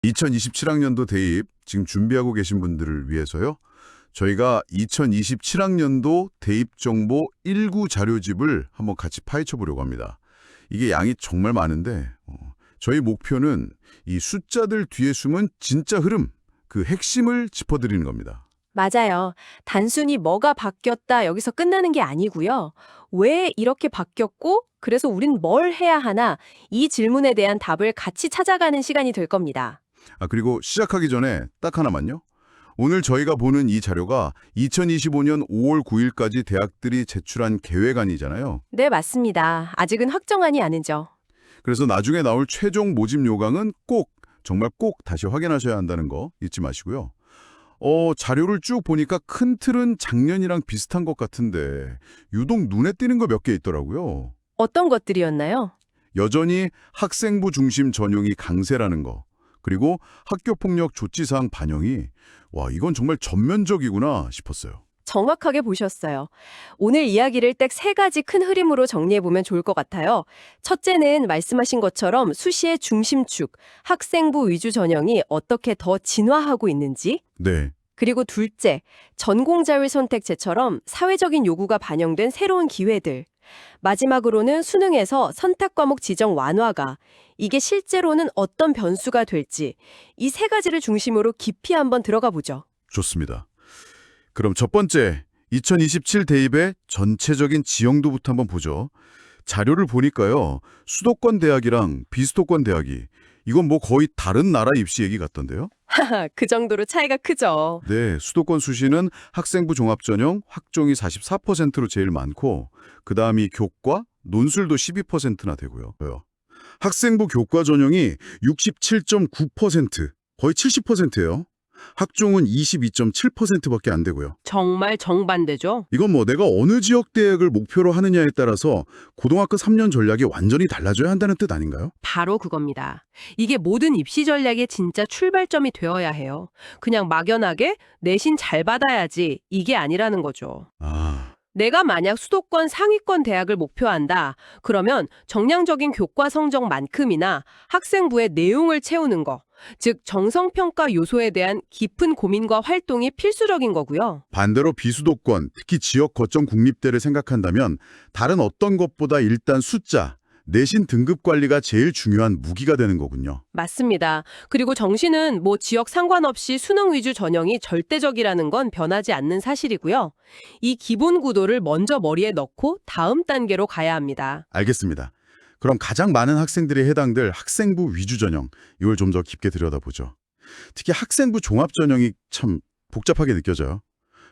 2027학년도 대입 지금 준비하고 계신 분들을 위해서요. 저희가 2027학년도 대입 정보 1구 자료집을 한번 같이 파헤쳐 보려고 합니다. 이게 양이 정말 많은데 저희 목표는 이 숫자들 뒤에 숨은 진짜 흐름, 그 핵심을 짚어드리는 겁니다. 맞아요. 단순히 뭐가 바뀌었다 여기서 끝나는 게 아니고요. 왜 이렇게 바뀌었고, 그래서 우린 뭘 해야 하나, 이 질문에 대한 답을 같이 찾아가는 시간이 될 겁니다. 그리고 시작하기 전에 딱 하나만요. 오늘 저희가 보는 이 자료가 2025년 5월 9일까지 대학들이 제출한 계획안이잖아요. 네, 맞습니다. 아직은 확정안이 아니죠. 그래서 나중에 나올 최종 모집 요강은 정말 꼭 다시 확인하셔야 한다는 거 잊지 마시고요. 자료를 쭉 보니까 큰 틀은 작년이랑 비슷한 것 같은데 유독 눈에 띄는 거 몇 개 있더라고요. 어떤 것들이었나요? 여전히 학생부 중심 전형이 강세라는 거. 그리고 학교폭력 조치사항 반영이 이건 정말 전면적이구나 싶었어요. 정확하게 보셨어요. 오늘 이야기를 딱 세 가지 큰 흐름으로 정리해보면 좋을 것 같아요. 첫째는 말씀하신 것처럼 수시의 중심축, 학생부 위주 전형이 어떻게 더 진화하고 있는지. 네. 그리고 둘째, 전공자율 선택제처럼 사회적인 요구가 반영된 새로운 기회들. 마지막으로는 수능에서 선택 과목 지정 완화가 이게 실제로는 어떤 변수가 될지 이 세 가지를 중심으로 깊이 한번 들어가 보죠. 좋습니다. 그럼 첫 번째, 2027 대입의 전체적인 지형도부터 한번 보죠. 자료를 보니까요. 수도권 대학이랑 비수도권 대학이 이건 거의 다른 나라 입시 얘기 같던데요? 하하, 그 정도로 차이가 크죠. 네, 수도권 수시는 학생부 종합전형 확정이 44%로 제일 많고 그다음이 교과, 논술도 12%나 되고요. 학생부 교과 전형이 67.9%, 거의 70%예요. 학종은 22.7%밖에 안 되고요. 정말 정반대죠. 이건 내가 어느 지역 대학을 목표로 하느냐에 따라서 고등학교 3년 전략이 완전히 달라져야 한다는 뜻 아닌가요? 바로 그겁니다. 이게 모든 입시 전략의 진짜 출발점이 되어야 해요. 그냥 막연하게 내신 잘 받아야지 이게 아니라는 거죠. 내가 만약 수도권 상위권 대학을 목표한다. 그러면 정량적인 교과 성적만큼이나 학생부의 내용을 채우는 거, 즉 정성평가 요소에 대한 깊은 고민과 활동이 필수적인 거고요. 반대로 비수도권, 특히 지역 거점 국립대를 생각한다면 다른 어떤 것보다 일단 숫자, 내신 등급 관리가 제일 중요한 무기가 되는 거군요. 맞습니다. 그리고 정시는 지역 상관없이 수능 위주 전형이 절대적이라는 건 변하지 않는 사실이고요. 이 기본 구도를 먼저 머리에 넣고 다음 단계로 가야 합니다. 알겠습니다. 그럼 가장 많은 학생들이 해당될 학생부 위주 전형, 이걸 좀 더 깊게 들여다보죠. 특히 학생부 종합 전형이 참 복잡하게 느껴져요.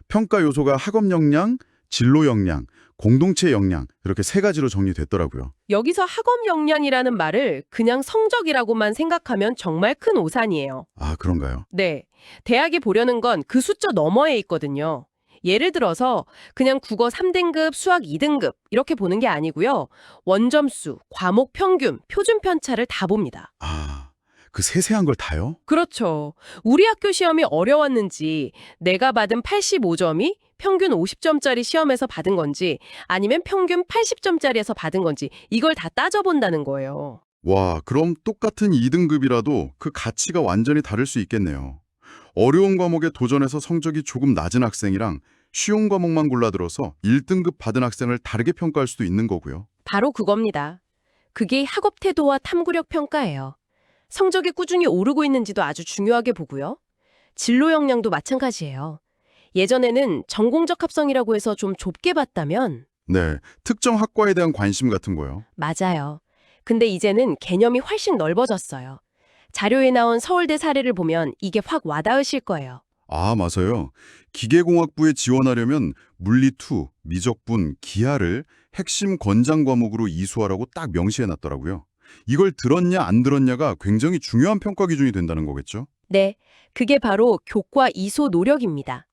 평가 요소가 학업 역량, 진로 역량, 공동체 역량 이렇게 세 가지로 정리됐더라고요. 여기서 학업 역량이라는 말을 그냥 성적이라고만 생각하면 정말 큰 오산이에요. 그런가요? 네. 대학이 보려는 건 그 숫자 너머에 있거든요. 예를 들어서 그냥 국어 3등급, 수학 2등급 이렇게 보는 게 아니고요. 원점수, 과목 평균, 표준 편차를 다 봅니다. 그 세세한 걸 다요? 그렇죠. 우리 학교 시험이 어려웠는지, 내가 받은 85점이 평균 50점짜리 시험에서 받은 건지, 아니면 평균 80점짜리에서 받은 건지 이걸 다 따져본다는 거예요. 그럼 똑같은 2등급이라도 그 가치가 완전히 다를 수 있겠네요. 어려운 과목에 도전해서 성적이 조금 낮은 학생이랑 쉬운 과목만 골라들어서 1등급 받은 학생을 다르게 평가할 수도 있는 거고요. 바로 그겁니다. 그게 학업 태도와 탐구력 평가예요. 성적이 꾸준히 오르고 있는지도 아주 중요하게 보고요. 진로 역량도 마찬가지예요. 예전에는 전공적 합성이라고 해서 좀 좁게 봤다면 네, 특정 학과에 대한 관심 같은 거요. 맞아요. 근데 이제는 개념이 훨씬 넓어졌어요. 자료에 나온 서울대 사례를 보면 이게 확 와닿으실 거예요. 맞아요. 기계공학부에 지원하려면 물리2, 미적분, 기하를 핵심 권장 과목으로 이수하라고 딱 명시해놨더라고요. 이걸 들었냐 안 들었냐가 굉장히 중요한 평가 기준이 된다는 거겠죠? 네, 그게 바로 교과 이소 노력입니다.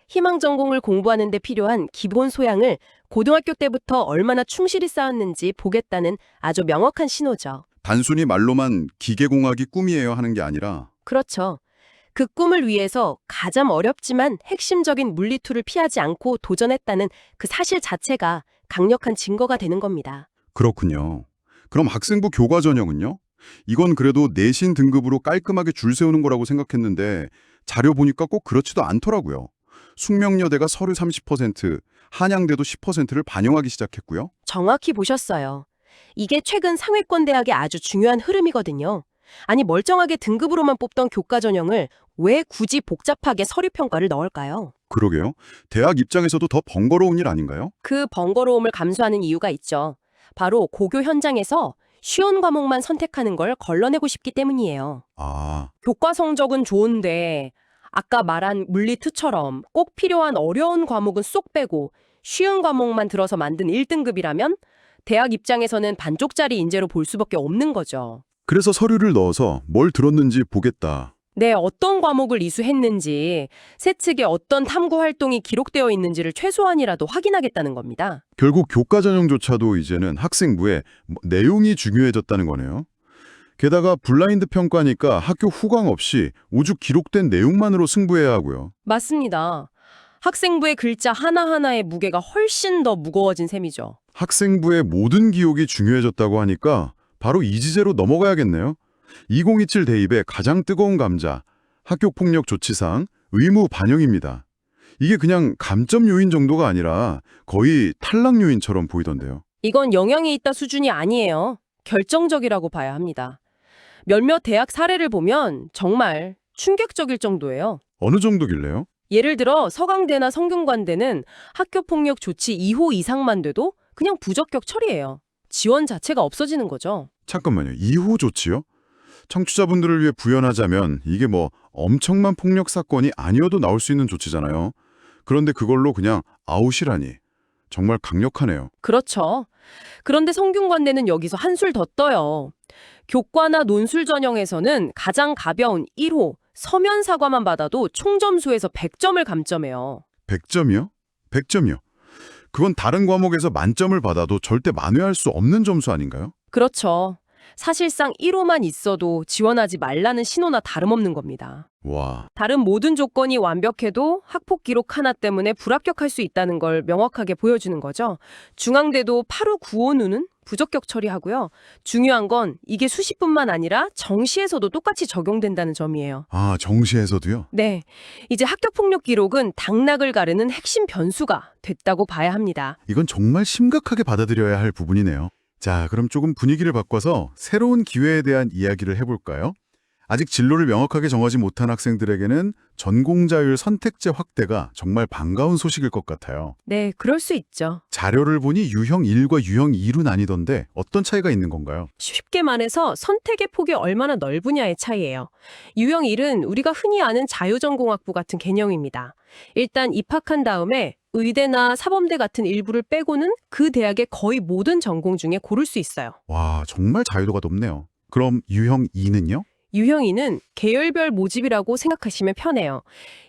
희망 전공을 공부하는 데 필요한 기본 소양을 고등학교 때부터 얼마나 충실히 쌓았는지 보겠다는 아주 명확한 신호죠. 단순히 말로만 기계공학이 꿈이에요 하는 게 아니라 그렇죠. 그 꿈을 위해서 가장 어렵지만 핵심적인 물리투를 피하지 않고 도전했다는 그 사실 자체가 강력한 증거가 되는 겁니다. 그렇군요. 그럼 학생부 교과 전형은요? 이건 그래도 내신 등급으로 깔끔하게 줄 세우는 거라고 생각했는데 자료 보니까 꼭 그렇지도 않더라고요. 숙명여대가 서류 30%, 한양대도 10%를 반영하기 시작했고요. 정확히 보셨어요. 이게 최근 상위권 대학의 아주 중요한 흐름이거든요. 아니 멀쩡하게 등급으로만 뽑던 교과 전형을 왜 굳이 복잡하게 서류 평가를 넣을까요? 그러게요. 대학 입장에서도 더 번거로운 일 아닌가요? 그 번거로움을 감수하는 이유가 있죠. 바로 고교 현장에서 쉬운 과목만 선택하는 걸 걸러내고 싶기 때문이에요. 아, 교과 성적은 좋은데 아까 말한 물리2처럼 꼭 필요한 어려운 과목은 쏙 빼고 쉬운 과목만 들어서 만든 1등급이라면 대학 입장에서는 반쪽짜리 인재로 볼 수밖에 없는 거죠. 그래서 서류를 넣어서 뭘 들었는지 보겠다. 네, 어떤 과목을 이수했는지, 세측에 어떤 탐구 활동이 기록되어 있는지를 최소한이라도 확인하겠다는 겁니다. 결국 교과 전형조차도 이제는 학생부에 내용이 중요해졌다는 거네요. 게다가 블라인드 평가니까 학교 후광 없이 오죽 기록된 내용만으로 승부해야 하고요. 맞습니다. 학생부의 글자 하나하나의 무게가 훨씬 더 무거워진 셈이죠. 학생부의 모든 기록이 중요해졌다고 하니까 바로 이지제로 넘어가야겠네요. 2027 대입의 가장 뜨거운 감자, 학교폭력 조치상 의무 반영입니다. 이게 그냥 감점 요인 정도가 아니라 거의 탈락 요인처럼 보이던데요. 이건 영향이 있다 수준이 아니에요. 결정적이라고 봐야 합니다. 몇몇 대학 사례를 보면 정말 충격적일 정도예요. 어느 정도길래요? 예를 들어 서강대나 성균관대는 학교폭력 조치 2호 이상만 돼도 그냥 부적격 처리해요. 지원 자체가 없어지는 거죠. 잠깐만요. 2호 조치요? 청취자분들을 위해 부연하자면 이게 뭐 엄청난 폭력 사건이 아니어도 나올 수 있는 조치잖아요. 그런데 그걸로 그냥 아웃이라니. 정말 강력하네요. 그렇죠. 그런데 성균관대는 여기서 한술 더 떠요. 교과나 논술 전형에서는 가장 가벼운 1호 서면 사과만 받아도 총점수에서 100점을 감점해요. 100점이요? 100점이요? 그건 다른 과목에서 만점을 받아도 절대 만회할 수 없는 점수 아닌가요? 그렇죠. 사실상 1호만 있어도 지원하지 말라는 신호나 다름없는 겁니다. 와, 다른 모든 조건이 완벽해도 학폭 기록 하나 때문에 불합격할 수 있다는 걸 명확하게 보여주는 거죠. 중앙대도 8호, 9호는 부적격 처리하고요. 중요한 건 이게 수시뿐만 아니라 정시에서도 똑같이 적용된다는 점이에요. 아, 정시에서도요? 네, 이제 학교폭력 기록은 당락을 가르는 핵심 변수가 됐다고 봐야 합니다. 이건 정말 심각하게 받아들여야 할 부분이네요. 자, 그럼 조금 분위기를 바꿔서 새로운 기회에 대한 이야기를 해볼까요? 아직 진로를 명확하게 정하지 못한 학생들에게는 전공자율 선택제 확대가 정말 반가운 소식일 것 같아요. 네, 그럴 수 있죠. 자료를 보니 유형 1과 유형 2로 나뉘던데 어떤 차이가 있는 건가요? 쉽게 말해서 선택의 폭이 얼마나 넓으냐의 차이예요. 유형 1은 우리가 흔히 아는 자유전공학부 같은 개념입니다. 일단 입학한 다음에 의대나 사범대 같은 일부를 빼고는 그 대학의 거의 모든 전공 중에 고를 수 있어요. 와, 정말 자유도가 높네요. 그럼 유형 2는요? 유형 2는 계열별 모집이라고 생각하시면 편해요.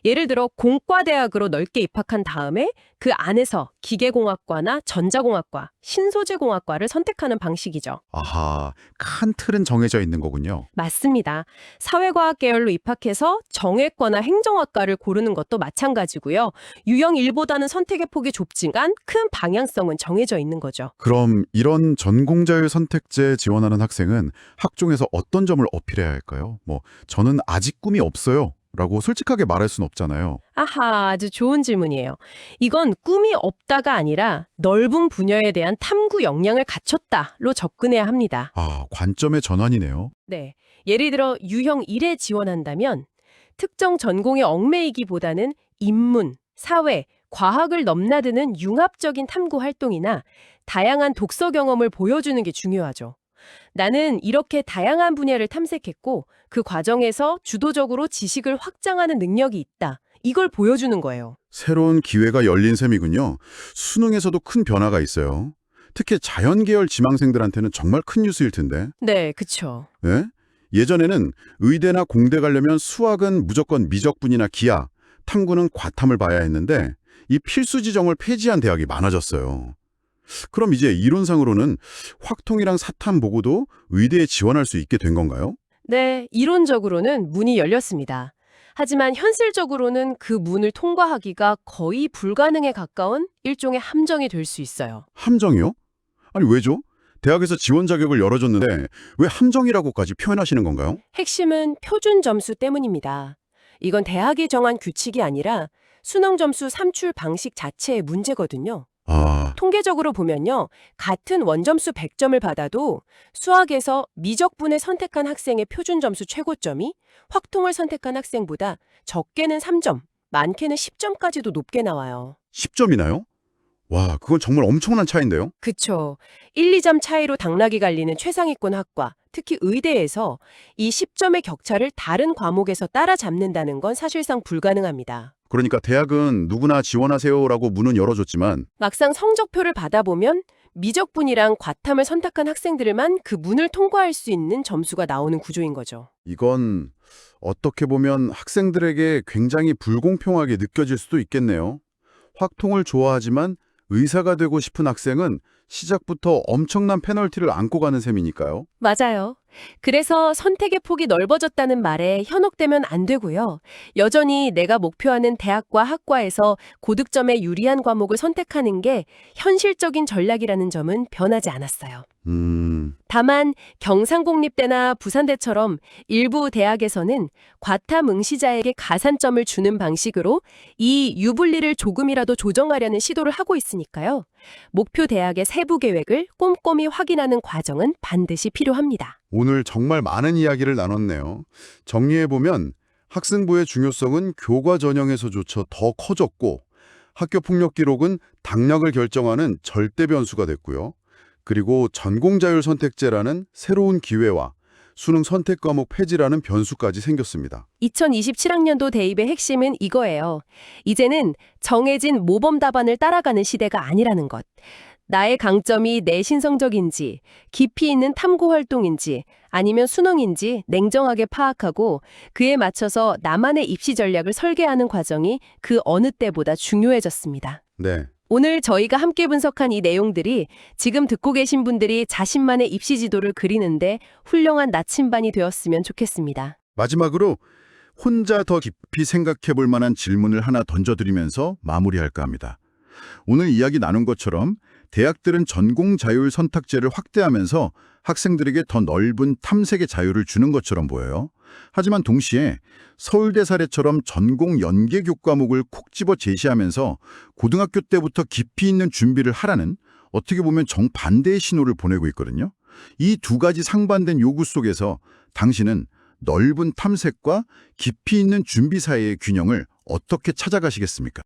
예를 들어 공과대학으로 넓게 입학한 다음에 그 안에서 기계공학과나 전자공학과, 신소재공학과를 선택하는 방식이죠. 아하, 큰 틀은 정해져 있는 거군요. 맞습니다. 사회과학 계열로 입학해서 정외과나 행정학과를 고르는 것도 마찬가지고요. 유형 1보다는 선택의 폭이 좁지만 큰 방향성은 정해져 있는 거죠. 그럼 이런 전공자율 선택제에 지원하는 학생은 학종에서 어떤 점을 어필해야 할까요? 저는 아직 꿈이 없어요. 라고 솔직하게 말할 수는 없잖아요. 아하, 아주 좋은 질문이에요. 이건 꿈이 없다가 아니라 넓은 분야에 대한 탐구 역량을 갖췄다로 접근해야 합니다. 아, 관점의 전환이네요. 네. 예를 들어 유형 1에 지원한다면 특정 전공에 얽매이기보다는 인문, 사회, 과학을 넘나드는 융합적인 탐구 활동이나 다양한 독서 경험을 보여주는 게 중요하죠. 나는 이렇게 다양한 분야를 탐색했고 그 과정에서 주도적으로 지식을 확장하는 능력이 있다. 이걸 보여주는 거예요. 새로운 기회가 열린 셈이군요. 수능에서도 큰 변화가 있어요. 특히 자연계열 지망생들한테는 정말 큰 뉴스일 텐데. 네, 그쵸. 네? 예전에는 의대나 공대 가려면 수학은 무조건 미적분이나 기하, 탐구는 과탐을 봐야 했는데 이 필수 지정을 폐지한 대학이 많아졌어요. 그럼 이제 이론상으로는 확통이랑 사탐 보고도 의대에 지원할 수 있게 된 건가요? 네, 이론적으로는 문이 열렸습니다. 하지만 현실적으로는 그 문을 통과하기가 거의 불가능에 가까운 일종의 함정이 될 수 있어요. 함정이요? 아니 왜죠? 대학에서 지원 자격을 열어줬는데 왜 함정이라고까지 표현하시는 건가요? 핵심은 표준 점수 때문입니다. 이건 대학이 정한 규칙이 아니라 수능 점수 산출 방식 자체의 문제거든요. 아, 통계적으로 보면요. 같은 원점수 100점을 받아도 수학에서 미적분을 선택한 학생의 표준 점수 최고점이 확통을 선택한 학생보다 적게는 3점, 많게는 10점까지도 높게 나와요. 10점이나요? 와, 그건 정말 엄청난 차이인데요? 그쵸. 1, 2점 차이로 당락이 갈리는 최상위권 학과, 특히 의대에서 이 10점의 격차를 다른 과목에서 따라잡는다는 건 사실상 불가능합니다. 그러니까 대학은 누구나 지원하세요라고 문은 열어줬지만 막상 성적표를 받아보면 미적분이랑 과탐을 선택한 학생들만 그 문을 통과할 수 있는 점수가 나오는 구조인 거죠. 이건 어떻게 보면 학생들에게 굉장히 불공평하게 느껴질 수도 있겠네요. 확통을 좋아하지만 의사가 되고 싶은 학생은 시작부터 엄청난 페널티를 안고 가는 셈이니까요. 맞아요. 그래서 선택의 폭이 넓어졌다는 말에 현혹되면 안 되고요. 여전히 내가 목표하는 대학과 학과에서 고득점에 유리한 과목을 선택하는 게 현실적인 전략이라는 점은 변하지 않았어요. 다만 경상국립대나 부산대처럼 일부 대학에서는 과탐 응시자에게 가산점을 주는 방식으로 이 유불리를 조금이라도 조정하려는 시도를 하고 있으니까요. 목표 대학의 세부 계획을 꼼꼼히 확인하는 과정은 반드시 필요합니다. 오늘 정말 많은 이야기를 나눴네요. 정리해보면 학생부의 중요성은 교과 전형에서조차 더 커졌고 학교 폭력 기록은 당락을 결정하는 절대 변수가 됐고요. 그리고 전공자율 선택제라는 새로운 기회와 수능 선택 과목 폐지라는 변수까지 생겼습니다. 2027학년도 대입의 핵심은 이거예요. 이제는 정해진 모범 답안을 따라가는 시대가 아니라는 것. 나의 강점이 내신 성적인지, 깊이 있는 탐구 활동인지, 아니면 수능인지 냉정하게 파악하고 그에 맞춰서 나만의 입시 전략을 설계하는 과정이 그 어느 때보다 중요해졌습니다. 네. 오늘 저희가 함께 분석한 이 내용들이 지금 듣고 계신 분들이 자신만의 입시 지도를 그리는데 훌륭한 나침반이 되었으면 좋겠습니다. 마지막으로 혼자 더 깊이 생각해 볼 만한 질문을 하나 던져드리면서 마무리할까 합니다. 오늘 이야기 나눈 것처럼 대학들은 전공 자율 선택제를 확대하면서 학생들에게 더 넓은 탐색의 자유를 주는 것처럼 보여요. 하지만 동시에 서울대 사례처럼 전공 연계 교과목을 콕 집어 제시하면서 고등학교 때부터 깊이 있는 준비를 하라는 어떻게 보면 정반대의 신호를 보내고 있거든요. 이 두 가지 상반된 요구 속에서 당신은 넓은 탐색과 깊이 있는 준비 사이의 균형을 어떻게 찾아가시겠습니까?